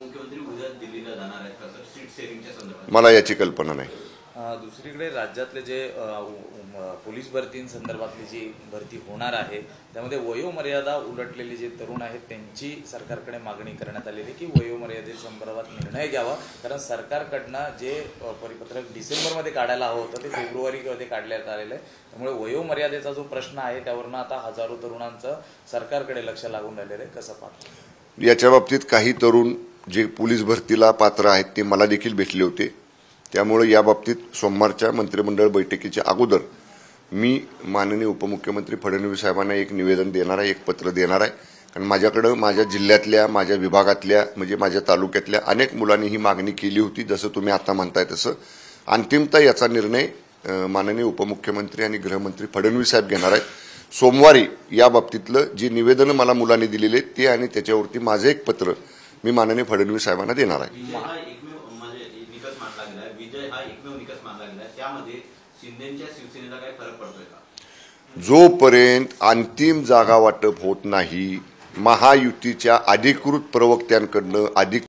मुख्यमंत्री उद्या दिल्लीला जाणार आहेत का सर सीट शेअरिंगच्या संदर्भात? मला याची कल्पना नाही. दुसरीकडे राज्यातले जे पोलीस भरतींसंदर्भातली जी भरती होणार आहे त्यामध्ये वयोमर्यादा उलटलेले जे तरुण आहेत त्यांची सरकारकडे मागणी करण्यात आलेली की वयोमर्यादेसंदर्भात निर्णय घ्यावा, कारण सरकारकडनं जे परिपत्रक डिसेंबरमध्ये काढायला हवं होतं ते फेब्रुवारीमध्ये काढण्यात आलेलं आहे. त्यामुळे वयोमर्यादेचा जो प्रश्न आहे त्यावरनं आता हजारो तरुणांचं सरकारकडे लक्ष लागून राहिलेलं आहे. कसं पाहतो याच्या बाबतीत काही तरुण जे पोलीस भरतीला पात्र आहेत ते मला देखील भेटले होते. त्यामुळे या बाबतीत सोमवारच्या मंत्रिमंडळ बैठकीच्या अगोदर मी माननीय उपमुख्यमंत्री फडणवीस साहेबांना एक निवेदन देणार आहे, एक पत्र देणार आहे. कारण माझ्याकडं माझ्या जिल्ह्यातल्या, माझ्या विभागातल्या म्हणजे माझ्या तालुक्यातल्या अनेक मुलांनी ही मागणी केली होती. जसं तुम्ही आता म्हणताय तसं अंतिमतः याचा निर्णय माननीय उपमुख्यमंत्री आणि गृहमंत्री फडणवीस साहेब घेणार आहेत. सोमवारी या बाबतीतलं जे निवेदन मला मुलांनी दिलेले ते आणि त्याच्यावरती माझं एक पत्र मी माननीय फडणवीस साहेबांना देणार आहे. विजय हा एकमेव निकष मानला गेला, त्यामध्ये शिंदेच्या शिवसेनेला काय फरक पडतोय का? जोपर्यंत अंतिम जागा वाटप होत नाही, महायुतीच्या अधिकृत प्रवक्त्यांकडनं